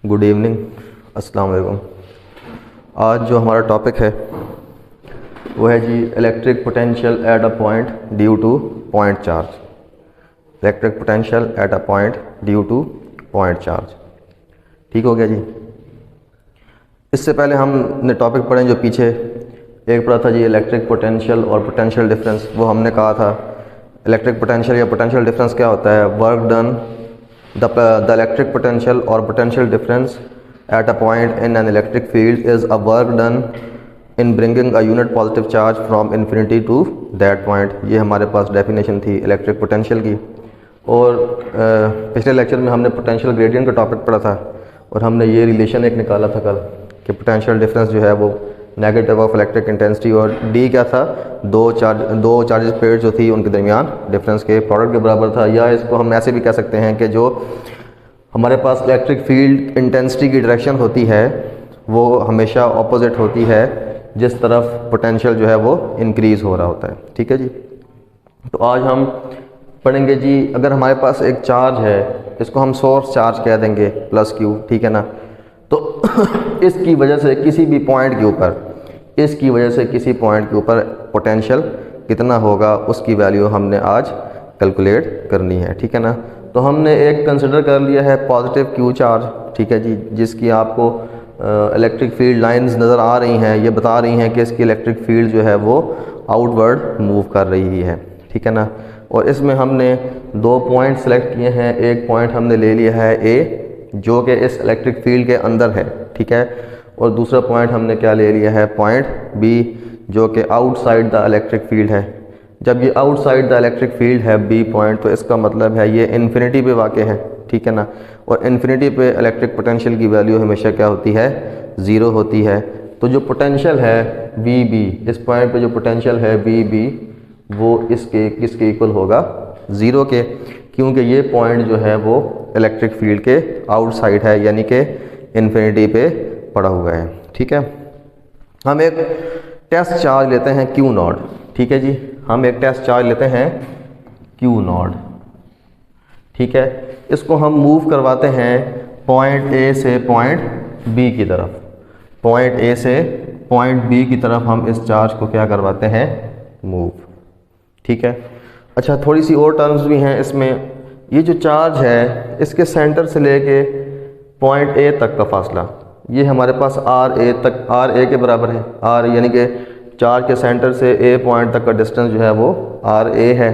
Good evening, अस्सलाम वालेकुम। आज जो हमारा टॉपिक है वो है जी electric potential at a point due to point charge. Electric potential at a point due to point charge. ठीक हो गया जी। इससे पहले हमने टॉपिक पढ़े जो पीछे एक पढ़ा था जी इलेक्ट्रिक पोटेंशियल और पोटेंशियल डिफरेंस। वो हमने कहा था इलेक्ट्रिक पोटेंशियल या पोटेंशियल डिफरेंस क्या होता है। Work done the electric potential or potential difference at a point in an electric field is a work done in bringing a unit positive charge from infinity to that point। ये हमारे पास definition थी electric potential की। और पिछले lecture में हमने potential gradient का topic पढ़ा था और हमने ये रिलेशन एक निकाला था कल कि पोटेंशियल डिफरेंस जो है वो नेगेटिव ऑफ इलेक्ट्रिक इंटेंसिटी और डी क्या था, दो चार्जेस पेयर जो थी उनके दरमियान डिफरेंस के प्रोडक्ट के बराबर था। या इसको हम ऐसे भी कह सकते हैं कि जो हमारे पास इलेक्ट्रिक फील्ड इंटेंसिटी की डायरेक्शन होती है वो हमेशा ऑपोजिट होती है जिस तरफ पोटेंशियल जो है वो इंक्रीज़ हो रहा होता है। ठीक है जी। तो आज हम पढ़ेंगे जी अगर हमारे पास एक चार्ज है इसको हम सोर्स चार्ज कह देंगे प्लस क्यू, ठीक है ना। तो इसकी वजह से किसी भी पॉइंट के ऊपर पोटेंशियल कितना होगा उसकी वैल्यू हमने आज कैलकुलेट करनी है, ठीक है ना। तो हमने एक कंसिडर कर लिया है पॉजिटिव क्यू चार्ज, ठीक है जी, जिसकी आपको इलेक्ट्रिक फील्ड लाइंस नज़र आ रही हैं। ये बता रही हैं कि इसकी इलेक्ट्रिक फील्ड जो है वो आउटवर्ड मूव कर रही है, ठीक है ना। और इसमें हमने दो पॉइंट सेलेक्ट किए हैं। एक पॉइंट हमने ले लिया है ए जो कि इस इलेक्ट्रिक फील्ड के अंदर है, ठीक है। और दूसरा पॉइंट हमने क्या ले लिया है, पॉइंट बी जो कि आउटसाइड द इलेक्ट्रिक फील्ड है। जब ये आउटसाइड द इलेक्ट्रिक फील्ड है बी पॉइंट तो इसका मतलब है ये इन्फिनिटी पे वाक़ है, ठीक है ना। और इन्फिनिटी पे इलेक्ट्रिक पोटेंशियल की वैल्यू हमेशा क्या होती है, ज़ीरो होती है। तो जो पोटेंशियल है वी बी, इस पॉइंट पे जो पोटेंशियल है वी बी वो किसके इक्वल होगा, ज़ीरो के, क्योंकि ये पॉइंट जो है वो इलेक्ट्रिक फील्ड के आउटसाइड है यानी कि इन्फिनिटी पे पड़ा हुआ है, ठीक है। हम एक टेस्ट चार्ज लेते हैं क्यू नॉट, ठीक है जी। हम एक टेस्ट चार्ज लेते हैं क्यू नॉट, ठीक है। इसको हम मूव करवाते हैं पॉइंट ए से पॉइंट बी की तरफ। पॉइंट ए से पॉइंट बी की तरफ हम इस चार्ज को क्या करवाते हैं, मूव, ठीक है। अच्छा, थोड़ी सी और टर्म्स भी हैं इसमें। ये जो चार्ज है इसके सेंटर से लेके पॉइंट ए तक का फासला ये हमारे पास आर ए के बराबर है। आर यानी कि चार्ज के सेंटर से ए पॉइंट तक का डिस्टेंस जो है वो आर ए है।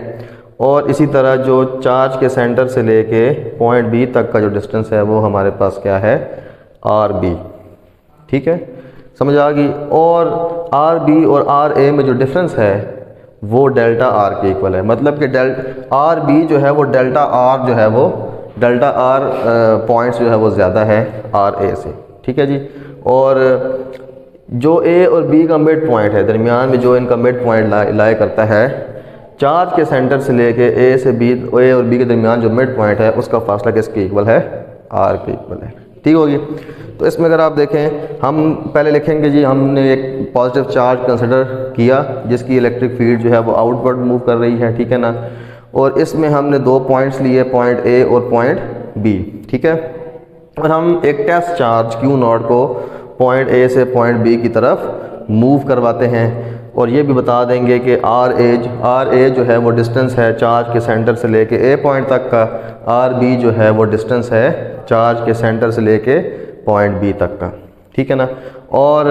और इसी तरह जो चार्ज के सेंटर से लेके पॉइंट बी तक का जो डिस्टेंस है वो हमारे पास क्या है, आर बी, ठीक है, समझ आ गई। और आर बी और आर ए में जो डिफरेंस है वो डेल्टा आर के इक्वल है। मतलब कि आर बी जो है वो डेल्टा आर जो है वो डेल्टा आर पॉइंट्स जो है वो ज़्यादा है आर ए से, ठीक है जी। और जो ए और बी का मिड पॉइंट है, दरमियान में जो इनका मिड पॉइंट लाया करता है, चार्ज के सेंटर से लेके ए से बी, ए और बी के दरमियान जो मिड पॉइंट है उसका फासला किसके इक्वल है, आर के इक्वल है, ठीक होगी। तो इसमें अगर आप देखें, हम पहले लिखेंगे जी हमने एक पॉजिटिव चार्ज कंसिडर किया जिसकी इलेक्ट्रिक फील्ड जो है वो आउटवर्ड मूव कर रही है, ठीक है ना। और इसमें हमने दो पॉइंट्स लिए, पॉइंट ए और पॉइंट बी, ठीक है। और हम एक टेस्ट चार्ज क्यू नॉट को पॉइंट ए से पॉइंट बी की तरफ मूव करवाते हैं। और ये भी बता देंगे कि आर ए जो है वो डिस्टेंस है चार्ज के सेंटर से लेके ए पॉइंट तक का, आर बी जो है वो डिस्टेंस है चार्ज के सेंटर से लेके पॉइंट बी तक का, ठीक है ना। और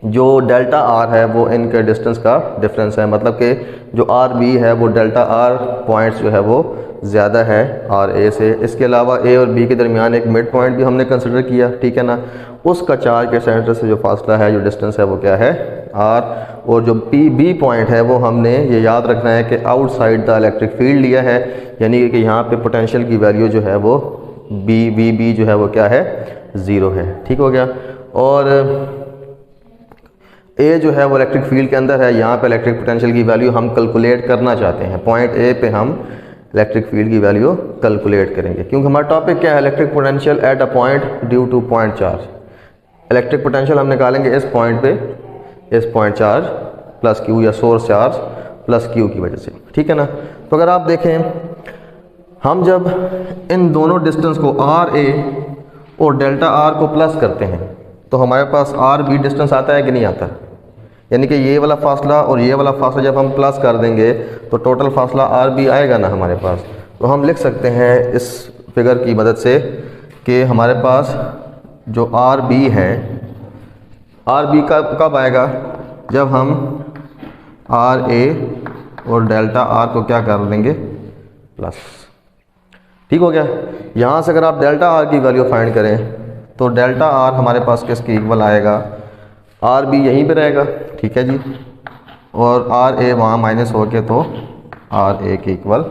जो डेल्टा आर है वो इनके डिस्टेंस का डिफरेंस है। मतलब कि जो आर बी है वो डेल्टा आर पॉइंट्स जो है वो ज़्यादा है आर ए से। इसके अलावा ए और बी के दरमियान एक मिड पॉइंट भी हमने कंसिडर किया, ठीक है ना। उसका चार्ज के सेंटर से जो फासला है, जो डिस्टेंस है वो क्या है, आर। और जो बी पॉइंट है वो हमने ये याद रखना है कि आउटसाइड द इलेक्ट्रिक फील्ड लिया है, यानी कि यहाँ पे पोटेंशियल की वैल्यू जो है वो बी जो है वो क्या है, ज़ीरो है, ठीक हो गया। और ए जो है वो इलेक्ट्रिक फील्ड के अंदर है, यहाँ पे इलेक्ट्रिक पोटेंशियल की वैल्यू हम कैलकुलेट करना चाहते हैं। पॉइंट ए पे हम इलेक्ट्रिक फील्ड की वैल्यू कैलकुलेट करेंगे क्योंकि हमारा टॉपिक क्या है, electric potential at a point due to point charge. Electric potential हम निकालेंगे इस पॉइंट पे, इस पॉइंट चार्ज प्लस क्यू या सोर्स चार्ज प्लस क्यू की वजह से, ठीक है ना। तो अगर आप देखें हम जब इन दोनों डिस्टेंस को आर ए और डेल्टा आर को प्लस करते हैं तो हमारे पास आर बी डिस्टेंस आता है कि नहीं आता। यानी कि ये वाला फासला और ये वाला फासला जब हम प्लस कर देंगे तो टोटल फासला आर बी आएगा ना हमारे पास। तो हम लिख सकते हैं इस फिगर की मदद से कि हमारे पास जो आर बी है, आर बी का कब आएगा, जब हम आर ए और डेल्टा आर को क्या कर देंगे, प्लस। ठीक हो गया। यहाँ से अगर आप डेल्टा आर की वैल्यू फाइंड करें तो डेल्टा आर हमारे पास किसके इक्वल आएगा, आर बी यहीं पे रहेगा, ठीक है जी, और आर ए वहाँ माइनस हो के तो आर ए के इक्वल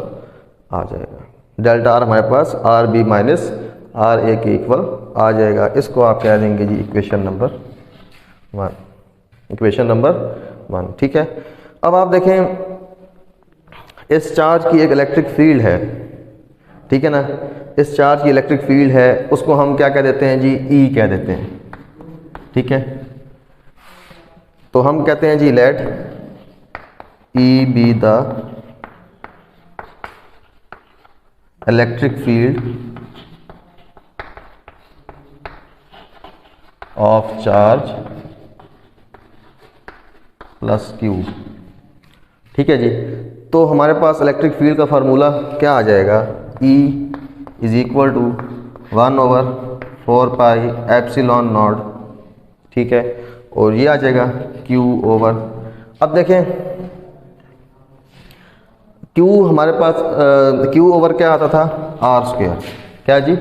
आ जाएगा। डेल्टा आर हमारे पास आर बी माइनस आर ए के इक्वल आ जाएगा। इसको आप कह देंगे जी इक्वेशन नंबर 1, इक्वेशन नंबर 1। ठीक है। अब आप देखें इस चार्ज की एक इलेक्ट्रिक फील्ड है, ठीक है ना, इस चार्ज की इलेक्ट्रिक फील्ड है, उसको हम क्या कह देते हैं जी, ई कह देते हैं। ठीक है। तो हम कहते हैं जी let E be the electric field of charge plus Q. ठीक है जी। तो हमारे पास इलेक्ट्रिक फील्ड का फार्मूला क्या आ जाएगा, E is equal to 1/4 epsilon nought. ठीक है। और ये आ जाएगा Q ओवर, अब देखें Q हमारे पास Q ओवर क्या आता था, आर स्क्वायर, क्या जी,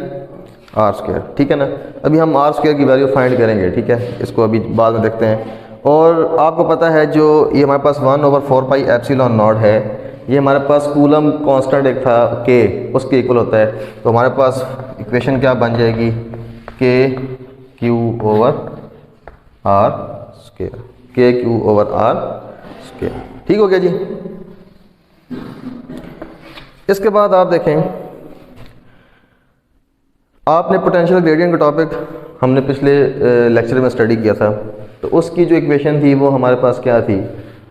आर स्क्वायर। ठीक है ना। अभी हम आर स्क्वायर की वैल्यू फाइंड करेंगे, ठीक है, इसको अभी बाद में देखते हैं। और आपको पता है जो ये हमारे पास 1/4 एप्सिलॉन नॉट है, ये हमारे पास कूलम कांस्टेंट एक था के, उसके इक्वल होता है। तो हमारे पास इक्वेशन क्या बन जाएगी, के क्यू ओवर आर स्क्वायर, के क्यू ओवर आर स्क्वायर। ठीक हो गया जी। इसके बाद आप देखें, आपने पोटेंशियल ग्रेडियंट का टॉपिक हमने पिछले लेक्चर में स्टडी किया था, तो उसकी जो इक्वेशन थी वो हमारे पास क्या थी,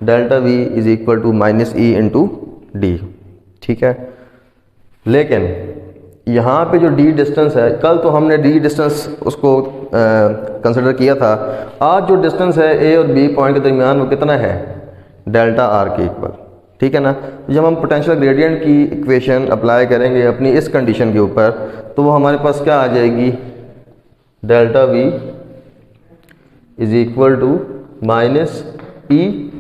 delta V is equal to minus E into D. ठीक है। लेकिन यहाँ पे जो डी डिस्टेंस है, कल तो हमने डी डिस्टेंस उसको कंसिडर किया था, आज जो डिस्टेंस है ए और बी पॉइंट के दरमियान वो कितना है, डेल्टा आर के इक्वल। ठीक है ना। जब हम पोटेंशियल ग्रेडियंट की इक्वेशन अप्लाई करेंगे अपनी इस कंडीशन के ऊपर, तो वो हमारे पास क्या आ जाएगी, delta V is equal to minus E,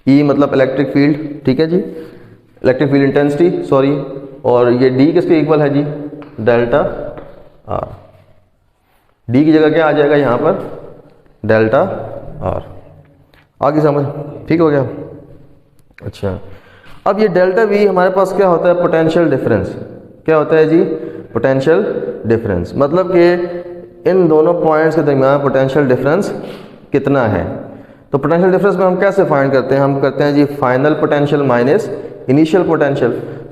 E मतलब इलेक्ट्रिक फील्ड, ठीक है जी, इलेक्ट्रिक फील्ड इंटेंसिटी, सॉरी, और ये डी किसके इक्वल है जी, डेल्टा आर। डी की जगह क्या आ जाएगा यहाँ पर, डेल्टा आर। आगे समझ, ठीक हो गया। अच्छा, अब ये डेल्टा वी हमारे पास क्या होता है, पोटेंशियल डिफरेंस। क्या होता है जी, पोटेंशियल डिफरेंस, मतलब कि इन दोनों पॉइंट्स के दरमियान पोटेंशियल डिफरेंस कितना है। तो पोटेंशियल डिफरेंस में हम कैसे फाइंड करते हैं, हम करते हैं जी final potential minus initial potential.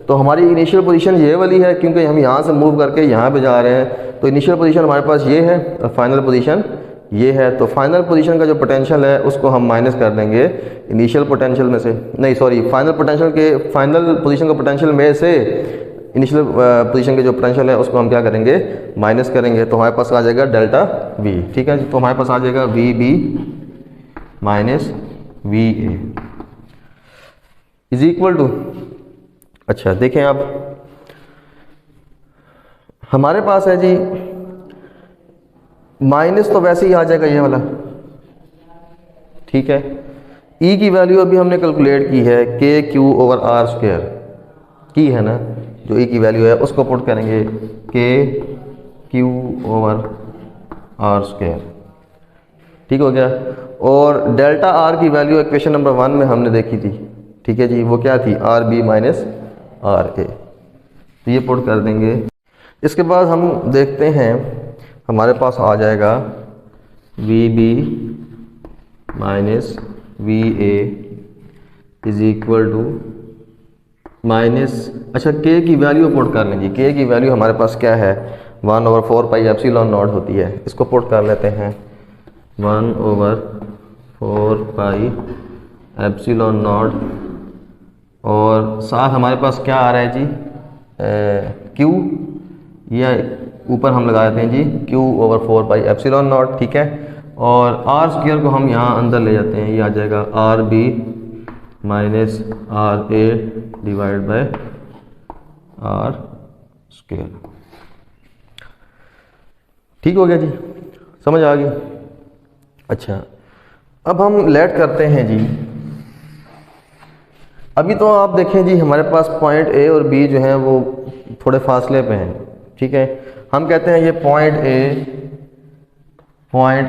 तो हमारी इनिशियल पोजीशन ये वाली है, क्योंकि हम यहाँ से मूव करके यहाँ पे जा रहे हैं, तो इनिशियल पोजीशन हमारे पास ये है और फाइनल पोजीशन ये है। तो फाइनल पोजीशन का जो पोटेंशियल है उसको हम माइनस कर देंगे इनिशियल पोटेंशियल में से, नहीं सॉरी, फाइनल पोटेंशियल के, फाइनल पोजीशन का पोटेंशियल में से इनिशियल पोजीशन के जो पोटेंशियल है उसको हम क्या करेंगे, माइनस करेंगे। तो हमारे पास आ जाएगा डेल्टा वी। ठीक है। तो हमारे पास आ जाएगा V B minus V A is equal to, अच्छा देखें आप, हमारे पास है जी माइनस तो वैसे ही आ जाएगा ये वाला, ठीक है। ई की वैल्यू अभी हमने कैलकुलेट की है, के क्यू ओवर आर स्क्वायर की है ना, जो ई की वैल्यू है उसको पुट करेंगे के क्यू ओवर आर स्क्वायर। ठीक हो गया। और डेल्टा आर की वैल्यू इक्वेशन नंबर 1 में हमने देखी थी, ठीक है जी, वो क्या थी, आर बी माइनस आर ए। तो ये पुट कर देंगे। इसके बाद हम देखते हैं हमारे पास आ जाएगा V B minus V A is equal to minus, अच्छा के की वैल्यू पुट कर लेंगे। के की वैल्यू हमारे पास क्या है, 1/4 एप्सिलॉन नॉट होती है, इसको पुट कर लेते हैं 1/4 एप्सिलॉन नॉट, और साथ हमारे पास क्या आ रहा है जी, क्यू, ऊपर हम लगा देते हैं जी Q/4πε0, ठीक है। और आर स्क्वायर को हम यहाँ अंदर ले जाते हैं, ये आ जाएगा RB minus RA divide by R square. ठीक हो गया जी, समझ आ गई। अच्छा, अब हम लेट करते हैं जी। अभी तो आप देखें जी हमारे पास पॉइंट ए और बी जो हैं वो थोड़े फासले पे हैं, ठीक है। हम कहते हैं ये पॉइंट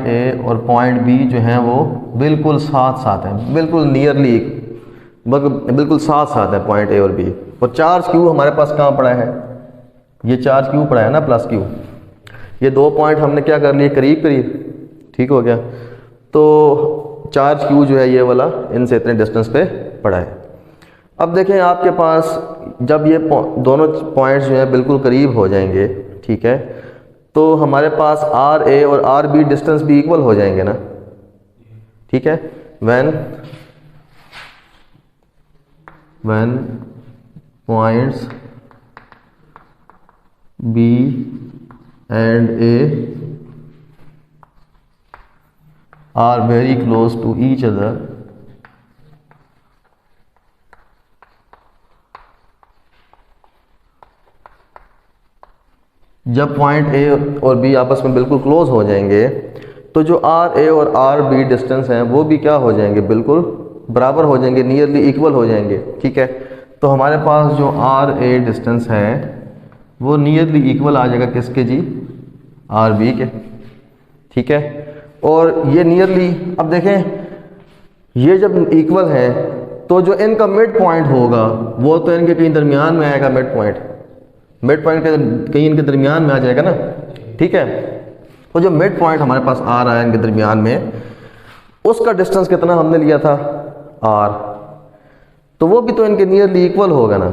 ए और पॉइंट बी जो हैं वो बिल्कुल साथ साथ हैं, बिल्कुल नियरली, बिल्कुल साथ साथ है पॉइंट ए और बी। और चार्ज क्यू हमारे पास कहाँ पड़ा है, ये चार्ज क्यू पड़ा है ना, प्लस क्यू। ये दो पॉइंट हमने क्या कर लिए, करीब करीब, ठीक हो गया। तो चार्ज क्यू जो है ये वाला इनसे इतने डिस्टेंस पे पड़ा है। अब देखें आपके पास जब ये दोनों पॉइंट्स जो हैं बिल्कुल करीब हो जाएंगे, ठीक है, तो हमारे पास आर ए और आर बी डिस्टेंस भी इक्वल हो जाएंगे ना, ठीक है। When points B and A are very close to each other, जब पॉइंट ए और बी आपस में बिल्कुल क्लोज हो जाएंगे तो जो आर ए और आर बी डिस्टेंस हैं वो भी क्या हो जाएंगे, बिल्कुल बराबर हो जाएंगे, नियरली इक्वल हो जाएंगे, ठीक है। तो हमारे पास जो आर ए डिस्टेंस है वो नियरली इक्वल आ जाएगा किसके जी, आर बी के, ठीक है। और ये नियरली, अब देखें ये जब इक्वल है तो जो इनका मिड पॉइंट होगा वो तो इनके कहीं दरमियान में आएगा, मिड पॉइंट कहीं इनके दरमियान में आ जाएगा ना, ठीक है। तो जो मिड पॉइंट हमारे पास आ रहा है इनके दरमियान में, उसका डिस्टेंस कितना हमने लिया था, आर, तो वो भी तो इनके नियरली इक्वल होगा ना।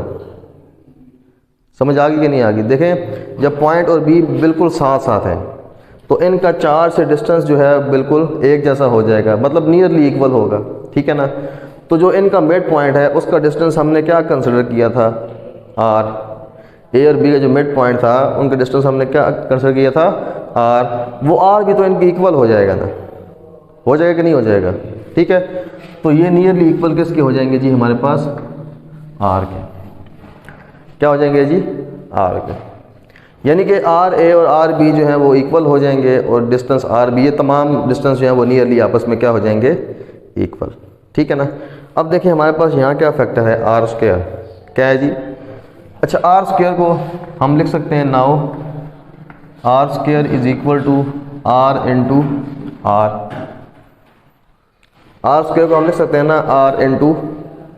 समझ आ गई कि नहीं आ गई। देखें जब पॉइंट और बी बिल्कुल साथ साथ हैं तो इनका चार्ज से डिस्टेंस जो है बिल्कुल एक जैसा हो जाएगा, मतलब नियरली इक्वल होगा, ठीक है ना। तो जो इनका मिड पॉइंट है उसका डिस्टेंस हमने क्या कंसिडर किया था, आर। ए और बी का जो मिड पॉइंट था उनका डिस्टेंस हमने क्या कंसिडर किया था, आर। वो आर भी तो इनकी इक्वल हो जाएगा ना, हो जाएगा कि नहीं हो जाएगा, ठीक है। तो ये नियरली इक्वल किसके हो जाएंगे जी, हमारे पास आर के। क्या हो जाएंगे जी, आर के। यानी कि आर ए और आर बी जो हैं वो इक्वल हो जाएंगे और डिस्टेंस आर बी, ये तमाम डिस्टेंस जो हैं वो नियरली आपस में क्या हो जाएंगे, इक्वल, ठीक है ना। अब देखिए हमारे पास यहाँ क्या फैक्टर है, आर स्क्वायर, क्या है जी। अच्छा, आर स्क्वायर को हम लिख सकते हैं now, R square is equal to R into R. R square को हम लिख सकते हैं ना, आर इंटू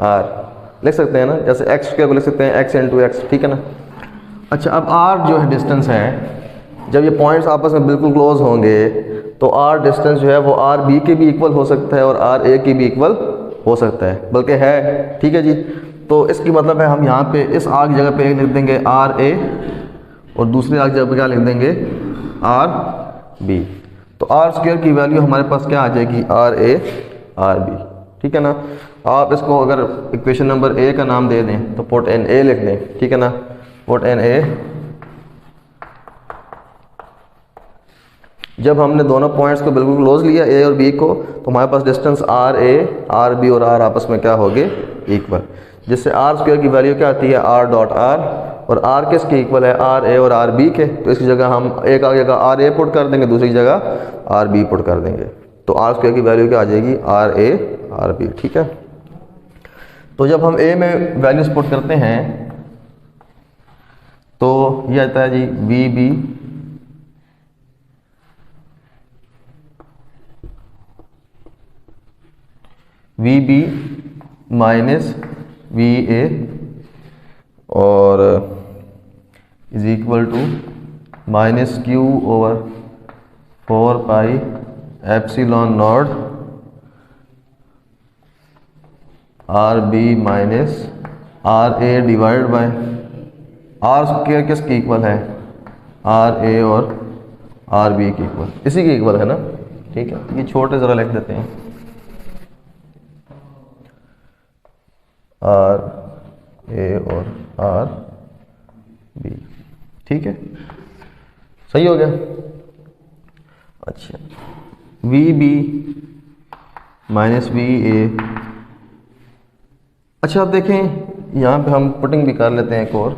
आर लिख सकते हैं ना, जैसे एक्स स्क्वायर को लिख सकते हैं एक्स इंटू एक्स, ठीक है ना। अच्छा, अब आर जो है डिस्टेंस है, जब ये पॉइंट्स आपस में बिल्कुल क्लोज होंगे तो आर डिस्टेंस जो है वो आर बी के भी इक्वल हो सकता है और आर ए के भी इक्वल हो सकता है, बल्कि है, ठीक है जी। तो इसकी मतलब है हम यहाँ पे इस आर की जगह पे एक लिख देंगे आर ए और दूसरी आर की जगह पे क्या लिख देंगे, आर बी। तो आर स्क्वायर की वैल्यू हमारे पास क्या आ जाएगी, आर ए आर बी, ठीक है ना। आप इसको अगर इक्वेशन नंबर ए का नाम दे दें तो पुट एन ए लिख दें, ठीक है ना, पुट एन ए। जब हमने दोनों पॉइंट्स को बिल्कुल क्लोज लिया ए और बी को, तो हमारे पास distance R A, R B और आर आपस में क्या हो गए, इक्वल, जिससे आर स्क्वायर की वैल्यू क्या आती है, आर डॉट आर। और आर किसके इक्वल है, आर ए और आर बी के। तो इसकी जगह हम एक जगह आर ए पुट कर देंगे, दूसरी जगह आर बी पुट कर देंगे, तो आर स्क्वायर की वैल्यू क्या आ जाएगी, आर ए आर बी, ठीक है। तो जब हम ए में वैल्यूज पुट करते हैं तो ये आता है जी V B minus V A और is equal to minus Q over 4 epsilon nought R B minus R A divide by R square किसके इक्वल है, आर ए और आर बी के इक्वल, इसी के इक्वल है ना, ठीक है। ये छोटे ज़रा लिख देते हैं, आर ए और आर बी, ठीक है। सही हो गया। अच्छा, V B minus V A. अच्छा अब देखें यहाँ पे हम पुटिंग भी कर लेते हैं एक और।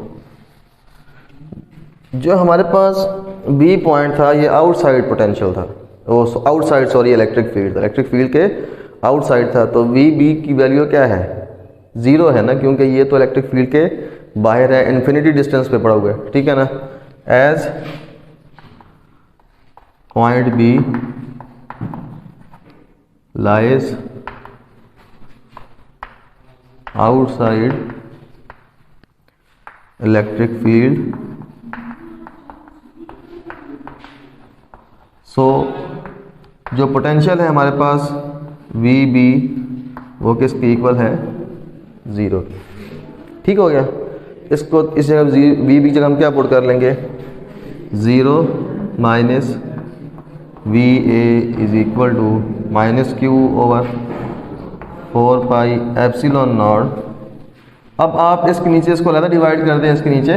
जो हमारे पास बी पॉइंट था ये आउटसाइड पोटेंशियल था, वो आउटसाइड सॉरी इलेक्ट्रिक फील्ड के आउटसाइड था। तो वी बी की वैल्यू क्या है, ज़ीरो है ना, क्योंकि ये तो इलेक्ट्रिक फील्ड के बाहर है, इन्फिनिटी डिस्टेंस पे पड़ा हुआ है, ठीक है ना। As point B lies outside electric field, so जो पोटेंशियल है हमारे पास वी बी वो किसके इक्वल है, ज़ीरो। ठीक हो गया। इसको इस जगह वी बी की जगह हम क्या पुट कर लेंगे, zero minus V A is equal to minus Q over 4 pi epsilon naught. अब आप इसके नीचे इसको अलग डिवाइड कर दें, इसके नीचे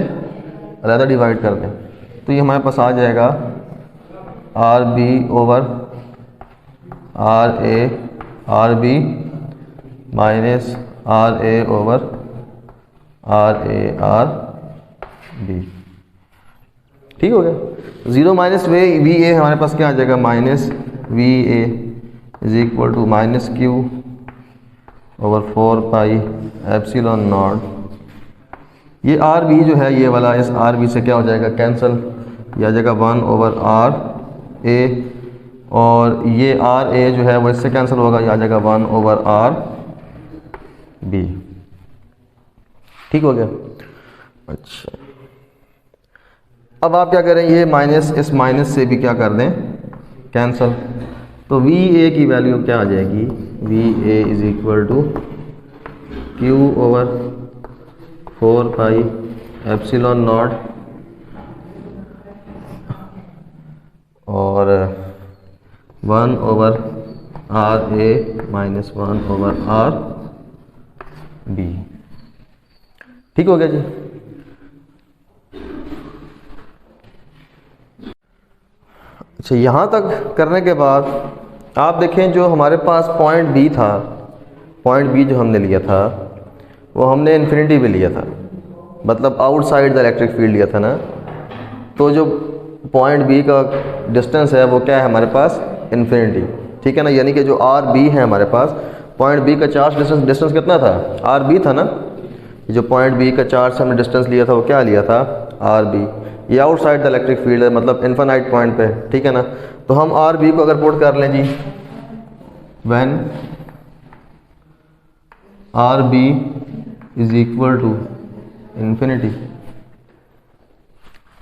अलग डिवाइड कर दें, तो ये हमारे पास आ जाएगा R B over R B minus R A over R B. ठीक हो गया। ज़ीरो माइनस वी ए हमारे पास क्या आ जाएगा, minus V A is equal to minus Q over 4 pi epsilon naught. ये आर बी जो है ये वाला, इस आर बी से क्या हो जाएगा, कैंसिल, ये आ जाएगा 1 ओवर आर ए, और ये आर ए जो है वो इससे कैंसिल होगा, ये आ जाएगा 1 ओवर आर बी। ठीक हो गया। अच्छा अब आप क्या करें, ये माइनस इस माइनस से भी क्या कर दें, कैंसिल, तो वी ए की वैल्यू क्या आ जाएगी, V A is equal to Q over 4 pi epsilon naught और 1 over R A minus 1 over R B. ठीक हो गया जी। अच्छा यहाँ तक करने के बाद आप देखें जो हमारे पास पॉइंट बी था, पॉइंट बी जो हमने लिया था वो हमने इन्फिनिटी पे लिया था, मतलब आउटसाइड द इलेक्ट्रिक फील्ड लिया था ना। तो जो पॉइंट बी का डिस्टेंस है वो क्या है हमारे पास, इन्फिनिटी। ठीक है ना, यानी कि जो आर बी है हमारे पास, पॉइंट बी का चार्ज डिस्टेंस कितना था, आर बी था ना। जो पॉइंट बी का चार्ज से हमने डिस्टेंस लिया था वो क्या लिया था, आर बी। ये आउटसाइड द इलेक्ट्रिक फील्ड है, मतलब इन्फिनाइट पॉइंट पे। ठीक है ना, तो हम आर बी को अगर पुट कर लें जी, when R B is equal to infinity.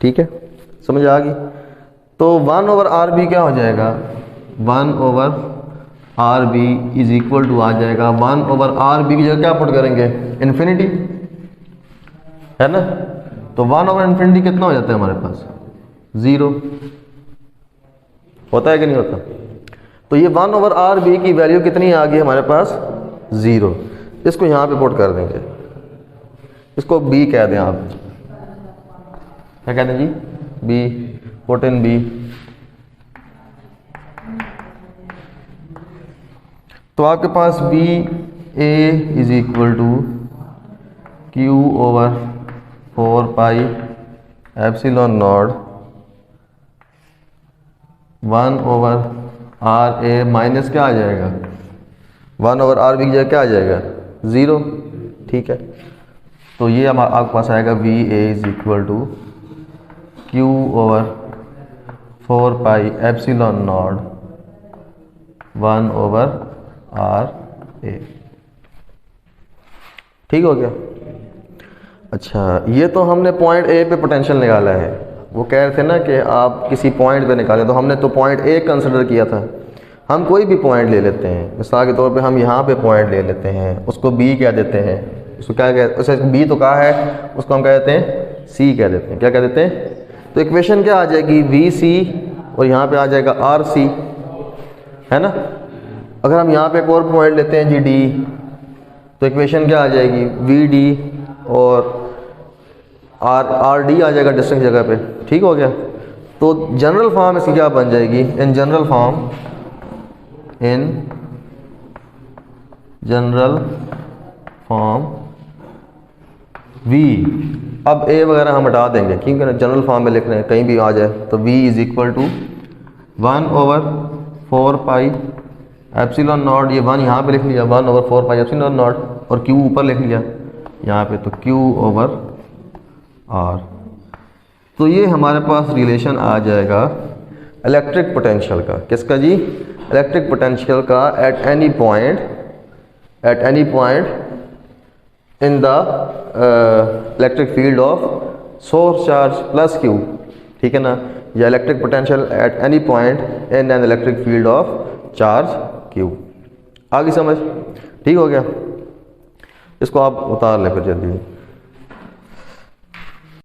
ठीक है, समझ आ गई। तो 1 ओवर आर बी क्या हो जाएगा, 1 over R B is equal to आ जाएगा 1 ओवर आर बी की जगह क्या पुट करेंगे, इन्फिनिटी, है ना। तो 1 ओवर इन्फिनिटी कितना हो जाता है हमारे पास, 0 होता है कि नहीं होता। तो ये 1 ओवर आर बी की वैल्यू कितनी आ गई हमारे पास, 0। इसको यहाँ पे पुट कर देंगे, इसको बी कह दें आप, क्या कहते हैं जी, बी, पुट इन बी। तो आपके पास B A is equal to Q over 4 pi epsilon nought 1 over R A minus क्या आ जाएगा, 1 ओवर आर बी की जगह क्या आ जाएगा, 0। ठीक है, तो ये आपके पास आएगा V A is equal to Q over 4 pi epsilon nought 1 over R A. ठीक हो गया। अच्छा ये तो हमने पॉइंट ए पे पोटेंशियल निकाला है। वो कह रहे थे ना कि आप किसी पॉइंट पे निकालें, तो हमने तो पॉइंट ए कंसिडर किया था। हम कोई भी पॉइंट ले लेते हैं, मिसाल के तौर पे हम यहाँ पे पॉइंट ले लेते हैं, उसको बी कह देते हैं, उसको क्या कहते, उसे बी तो कहा है, उसको हम कह देते हैं सी कह देते हैं। क्या कह देते हैं, तो इक्वेशन क्या आ जाएगी, वी सी और यहाँ पे आ जाएगा आर सी, है ना। अगर हम यहाँ पे एक और पॉइंट लेते हैं जी डी, तो इक्वेशन क्या आ जाएगी, वी डी और आर डी आ जाएगा डिस्टेंस जगह पे। ठीक हो गया। तो जनरल फॉर्म इसकी क्या बन जाएगी, इन जनरल फॉर्म v, अब a वगैरह हम हटा देंगे क्योंकि ना जनरल फॉर्म में लिख रहे हैं, कहीं भी आ जाए तो v is equal to 1/4 pi epsilon naught, ये 1 यहाँ पे लिख लिया, 1/4 पाई एप्सिलॉन नॉट, और q ऊपर लिख लिया यहाँ पे, तो q/r। तो ये हमारे पास रिलेशन आ जाएगा इलेक्ट्रिक पोटेंशियल का, किसका जी, इलेक्ट्रिक पोटेंशियल का at any point in the electric field of source charge plus q, ठीक है ना, या electric potential at any point in an electric field of charge q। आगे समझ, ठीक हो गया, इसको आप उतार लें फिर जल्दी।